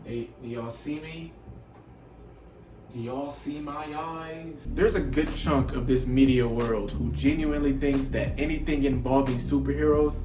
Hey, do y'all see me? Do y'all see my eyes? There's a good chunk of this media world who genuinely thinks that anything involving superheroes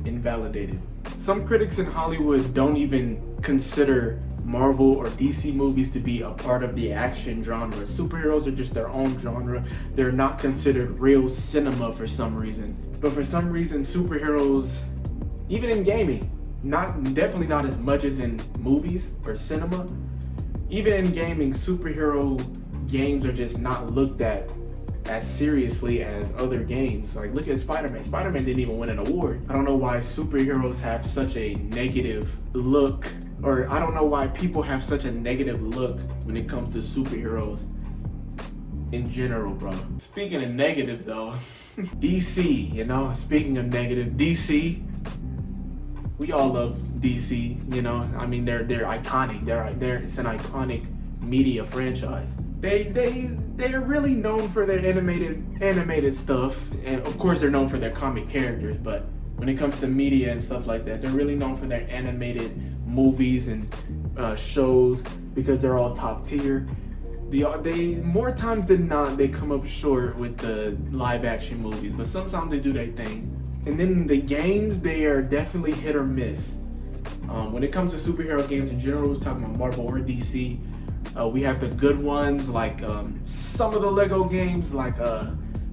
invalidated. Some critics in Hollywood don't even consider Marvel or DC movies to be a part of the action genre. Superheroes are just their own genre. They're not considered real cinema for some reason. But for some reason, superheroes, even in gaming, definitely not as much as in movies or cinema. Even in gaming, superhero games are just not looked at as seriously as other games. Like, look at Spider-Man. Spider-Man didn't even win an award. I don't know why superheroes have such a negative look, or I don't know why people have such a negative look when it comes to superheroes in general, bro. Speaking of negative though, DC, speaking of negative, DC, we all love DC, I mean, they're iconic. It's an iconic media franchise. They're really known for their animated stuff, and of course they're known for their comic characters. But when it comes to media and stuff like that, they're really known for their animated movies and shows because they're all top tier. They more times than not they come up short with the live action movies, but sometimes they do their thing. And then the games, they are definitely hit or miss. When it comes to superhero games in general, we're talking about Marvel or DC. We have the good ones like some of the Lego games like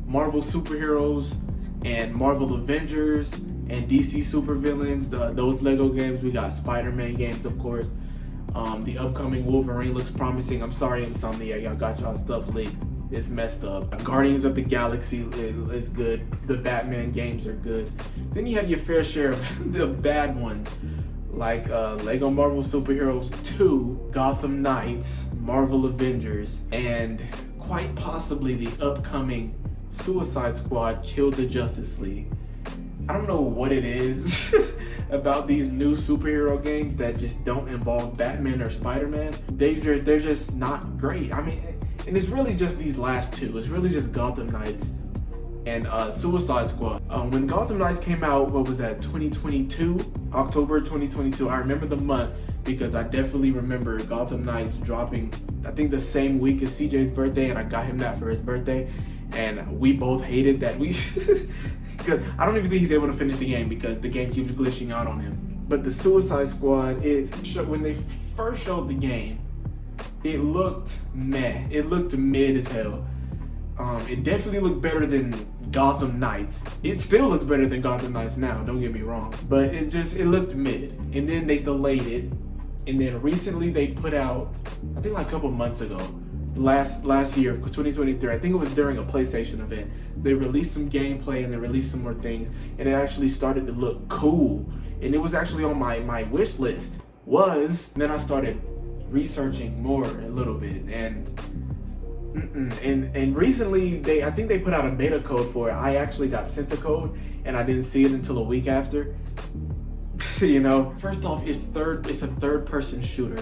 Marvel Superheroes and Marvel Avengers and DC Supervillains. Those Lego games. We got Spider-Man games, of course. The upcoming Wolverine looks promising. I'm sorry, Insomniac, y'all got y'all stuff leaked. It's messed up. Guardians of the Galaxy is good. The Batman games are good. Then you have your fair share of the bad ones, like Lego Marvel Superheroes 2, Gotham Knights, Marvel Avengers, and quite possibly the upcoming Suicide Squad Kill the Justice League. I don't know what it is about these new superhero games that just don't involve Batman or Spider-Man. They're just not great. I mean, and it's really just these last two. It's really just Gotham Knights and Suicide Squad. When Gotham Knights came out, what was that, 2022? October 2022. I remember the month because I definitely remember Gotham Knights dropping, I think the same week as CJ's birthday, and I got him that for his birthday. And we both hated that because I don't even think he's able to finish the game because the game keeps glitching out on him. But the Suicide Squad, when they first showed the game, it looked meh. It looked mid as hell. It definitely looked better than Gotham Knights. It still looks better than Gotham Knights now, don't get me wrong. But it looked mid. And then they delayed it. And then recently they put out, I think like a couple months ago, last year, 2023, I think it was during a PlayStation event, they released some gameplay and they released some more things, and it actually started to look cool. And it was actually on my wish list. And then I started researching more a little bit, and recently I think they put out a beta code for it. I actually got sent a code and I didn't see it until a week after. First off, it's a third person shooter.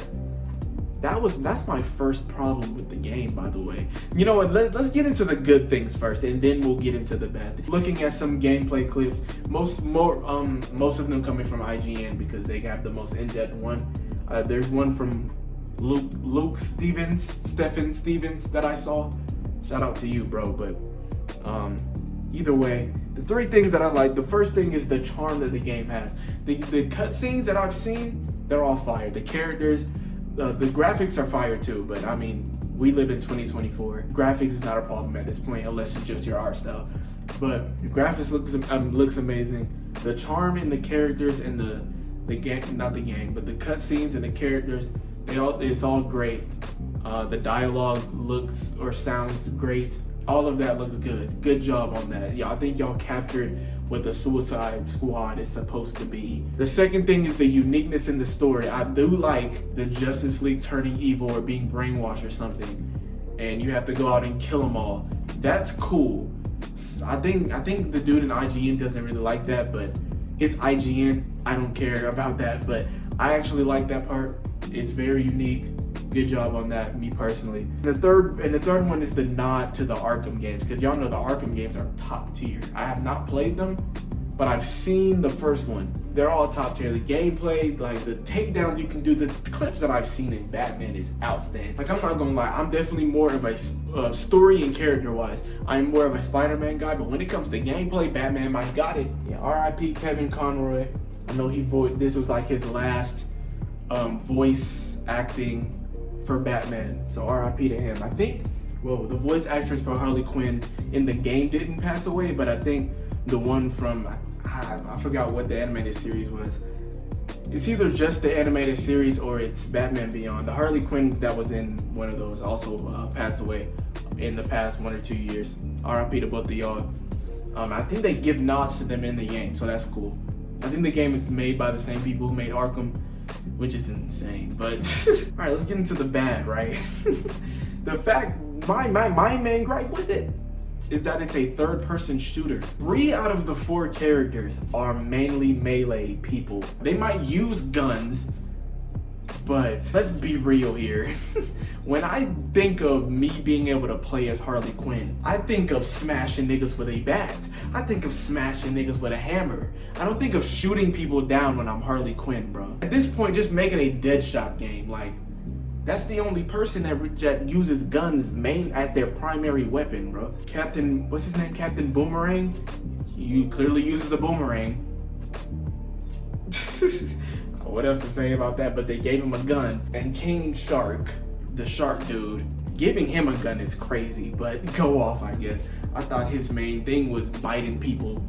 That's my first problem with the game, by the way. You know what, let's get into the good things first and then we'll get into the bad things. Looking at some gameplay clips, most of them coming from IGN because they have the most in-depth one. There's one from Stephen Stevens that I saw. Shout out to you, bro. But either way, the three things that I like, the first thing is the charm that the game has. The cutscenes that I've seen, they're all fire. The characters, the graphics are fire too, but I mean, we live in 2024. Graphics is not a problem at this point unless it's just your art style. But the graphics looks amazing. The charm in the characters and the game, not the game, but the cutscenes and the characters, it's all great. The dialogue looks or sounds great. All of that looks good. Good job on that. Yeah, I think y'all captured what the Suicide Squad is supposed to be. The second thing is the uniqueness in the story. I do like the Justice League turning evil or being brainwashed or something, and you have to go out and kill them all. That's cool. I think the dude in IGN doesn't really like that, but it's IGN. I don't care about that, but I actually like that part. It's very unique. Good job on that, me personally. The third one is the nod to the Arkham games, because y'all know the Arkham games are top tier. I have not played them, but I've seen the first one. They're all top tier. The gameplay, like the takedowns you can do, the clips that I've seen in Batman is outstanding. Like, I'm not gonna lie, I'm definitely more of a story and character wise, I'm more of a Spider-Man guy, but when it comes to gameplay, Batman might got it. Yeah, R.I.P. Kevin Conroy. I know this was like his last voice acting for Batman, so R.I.P. to him. I think, well, the voice actress for Harley Quinn in the game didn't pass away, but I think the one from, I forgot what the animated series was. It's either just the animated series or it's Batman Beyond. The Harley Quinn that was in one of those also passed away in the past 1 or 2 years. RIP to both of y'all. I think they give nods to them in the game, so that's cool. I think the game is made by the same people who made Arkham, which is insane, but all right, let's get into the bad, right? The fact, my main gripe with it is that it's a third-person shooter. 3 out of the 4 characters are mainly melee people. They might use guns, but let's be real here. When I think of me being able to play as Harley Quinn, I think of smashing niggas with a bat. I think of smashing niggas with a hammer. I don't think of shooting people down when I'm Harley Quinn, bro. At this point, just make it a Deadshot game. Like, that's the only person that uses guns as their primary weapon, bro. Captain, what's his name? Captain Boomerang? He clearly uses a boomerang. What else to say about that? But they gave him a gun. And King Shark, the shark dude, giving him a gun is crazy, but go off, I guess. I thought his main thing was biting people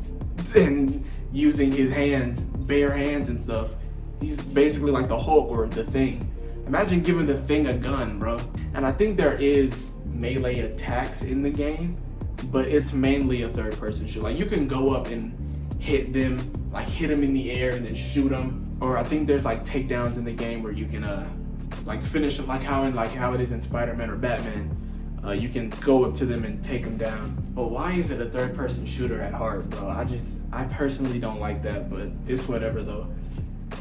and using his hands, bare hands and stuff. He's basically like the Hulk or the Thing. Imagine giving the Thing a gun, bro. And I think there is melee attacks in the game, but it's mainly a third-person shoot. Like, you can go up and hit them, like hit them in the air and then shoot them. Or I think there's like takedowns in the game where you can like finish it, like how it is in Spider-Man or Batman. You can go up to them and take them down. But why is it a third-person shooter at heart, bro? I personally don't like that, but it's whatever though.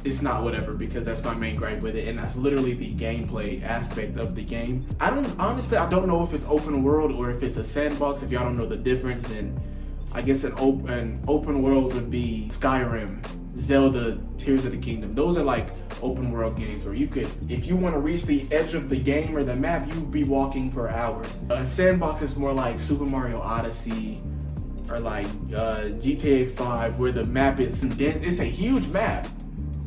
It's not whatever, because that's my main gripe with it, and that's literally the gameplay aspect of the game. I don't know if it's open world or if it's a sandbox. If y'all don't know the difference, then I guess an open world would be Skyrim, Zelda, Tears of the Kingdom. Those are like open world games where you could, if you want to reach the edge of the game or the map, you'd be walking for hours. A sandbox is more like Super Mario Odyssey or like GTA 5, where the map is condensed. It's a huge map,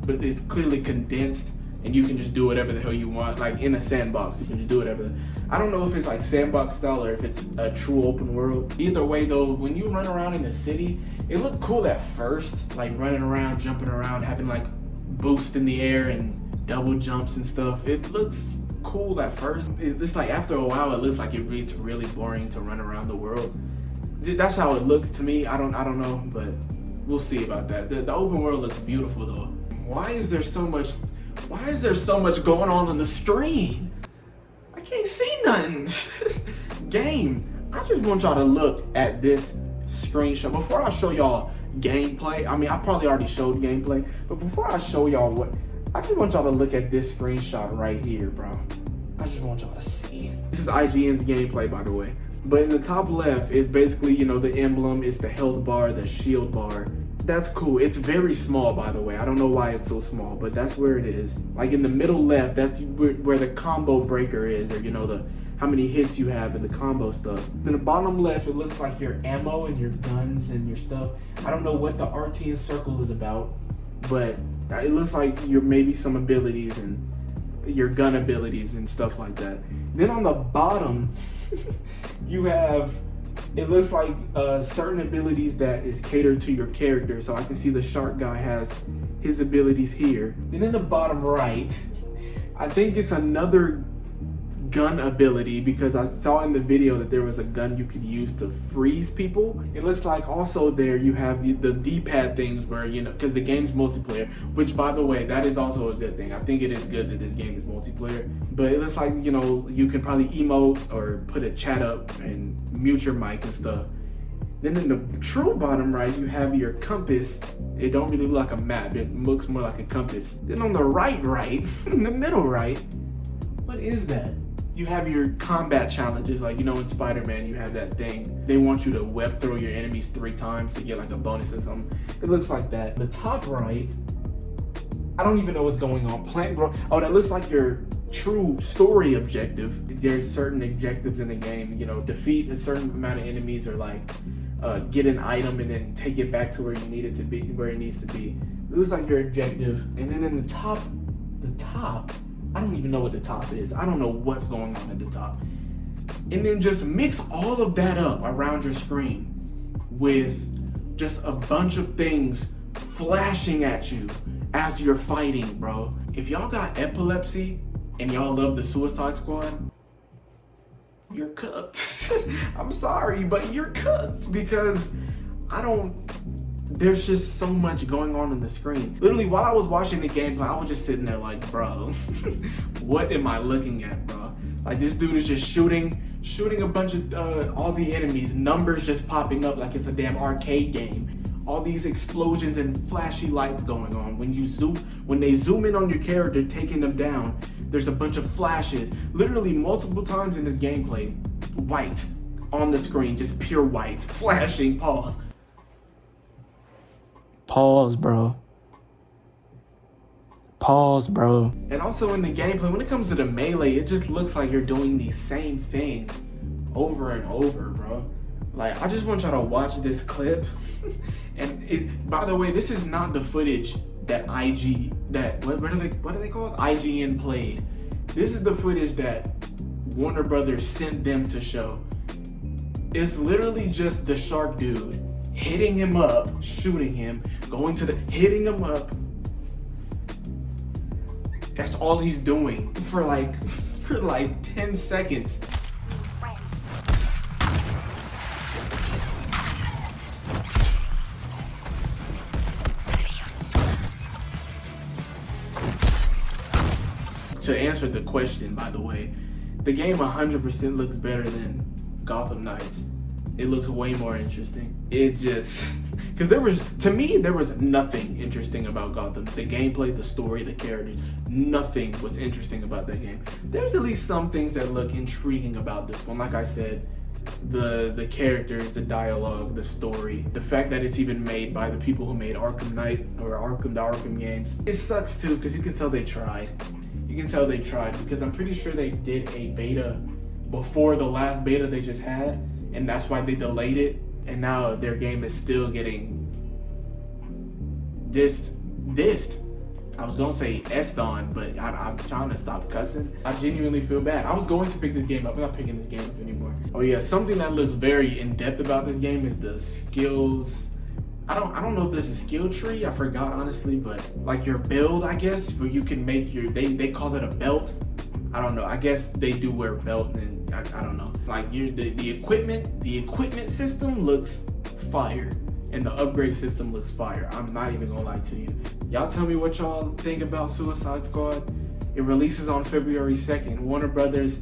but it's clearly condensed and you can just do whatever the hell you want. Like in a sandbox, you can just do whatever. I don't know if it's like sandbox style or if it's a true open world. Either way though, when you run around in the city, it looked cool at first, like running around, jumping around, having like boost in the air and double jumps and stuff. It looks cool at first. It's like after a while, it looks like it gets really boring to run around the world. That's how it looks to me. I don't know, but we'll see about that. The open world looks beautiful though. Why is there so much going on the screen? I can't see nothing. Game, I just want y'all to look at this screenshot. Before I show y'all gameplay, I mean, I probably already showed gameplay, but before I show y'all I just want y'all to look at this screenshot right here, bro. I just want y'all to see. This is IGN's gameplay, by the way. But in the top left is basically, you know, the emblem, it's the health bar, the shield bar. That's cool. It's very small, by the way. I don't know why it's so small, but that's where it is. Like in the middle left, that's where the combo breaker is, or you know, how many hits you have and the combo stuff. In the bottom left, it looks like your ammo and your guns and your stuff. I don't know what the RT and circle is about, but it looks like maybe some abilities and your gun abilities and stuff like that. Then on the bottom, you have, it looks like certain abilities that is catered to your character. So I can see the shark guy has his abilities here. Then in the bottom right, I think it's another gun ability, because I saw in the video that there was a gun you could use to freeze people. It looks like also there you have the D-pad things where, you know, because the game's multiplayer, which by the way, that is also a good thing. I think it is good that this game is multiplayer, but it looks like, you know, you can probably emote or put a chat up and mute your mic and stuff. Then in the true bottom right, you have your compass. It don't really look like a map. It looks more like a compass. Then on the right, in the middle right, what is that? You have your combat challenges, like, you know, in Spider-Man, you have that thing. They want you to web throw your enemies 3 times to get like a bonus or something. It looks like that. The top right, I don't even know what's going on. Plant growth. Oh, that looks like your true story objective. There's certain objectives in the game, you know, defeat a certain amount of enemies, or like get an item and then take it back to where you need it to be, where it needs to be. It looks like your objective. And then in the top, I don't even know what the top is. I don't know what's going on at the top. And then just mix all of that up around your screen with just a bunch of things flashing at you as you're fighting, bro. If y'all got epilepsy and y'all love the Suicide Squad, you're cooked. I'm sorry, but you're cooked, because there's just so much going on the screen. Literally, while I was watching the gameplay, I was just sitting there like, bro, what am I looking at, bro? Like, this dude is just shooting a bunch of all the enemies, numbers just popping up like it's a damn arcade game. All these explosions and flashy lights going on. When they zoom in on your character, taking them down, there's a bunch of flashes. Literally multiple times in this gameplay, white on the screen, just pure white, flashing. Pause, bro. Pause, bro. And also in the gameplay, when it comes to the melee, it just looks like you're doing the same thing over and over, bro. Like, I just want y'all to watch this clip. And by the way, this is not the footage that what are they called? IGN played. This is the footage that Warner Brothers sent them to show. It's literally just the shark dude hitting him up, shooting him, hitting him up. That's all he's doing for like 10 seconds. To answer the question, by the way, the game 100% looks better than Gotham Knights. It looks way more interesting. It just, because there was nothing interesting about Gotham. The gameplay, the story, the characters, nothing was interesting about that game. There's at least some things that look intriguing about this one. Like I said, the characters, the dialogue, the story, the fact that it's even made by the people who made Arkham Knight or the Arkham games. It sucks too, because you can tell they tried. Because I'm pretty sure they did a beta before the last beta they just had, and that's why they delayed it, and now their game is still getting dissed. I was gonna say S'd on, but I'm trying to stop cussing. I genuinely feel bad. I was going to pick this game up. I'm not picking this game up anymore. Oh yeah, something that looks very in-depth about this game is the skills. I don't know if there's a skill tree, I forgot honestly, but like your build, I guess, where you can make they call it a belt. I don't know, I guess they do wear a belt, and I don't know. Like the equipment system looks fire, and the upgrade system looks fire. I'm not even gonna lie to you. Y'all tell me what y'all think about Suicide Squad. It releases on February 2nd. Warner Brothers,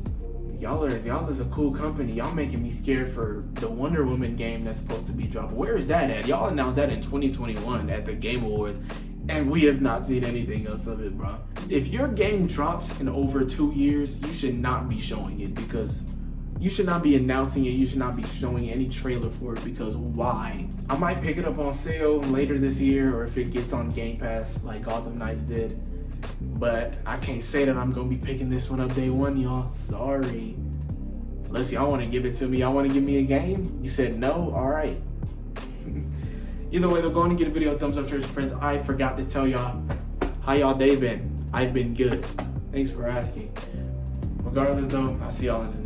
y'all is a cool company. Y'all making me scared for the Wonder Woman game that's supposed to be dropping. Where is that at? Y'all announced that in 2021 at the Game Awards, and we have not seen anything else of it, bro. If your game drops in over 2 years, you should not be showing it, because you should not be announcing it. You should not be showing any trailer for it, because why? I might pick it up on sale later this year, or if it gets on Game Pass like Gotham Knights did. But I can't say that I'm gonna be picking this one up day one, y'all. Sorry. Unless y'all wanna give it to me. Y'all wanna give me a game? You said no? Alright. Either way, though, go on and get a video a thumbs up, church friends. I forgot to tell y'all how y'all day been. I've been good. Thanks for asking. Regardless though, I'll see y'all in the next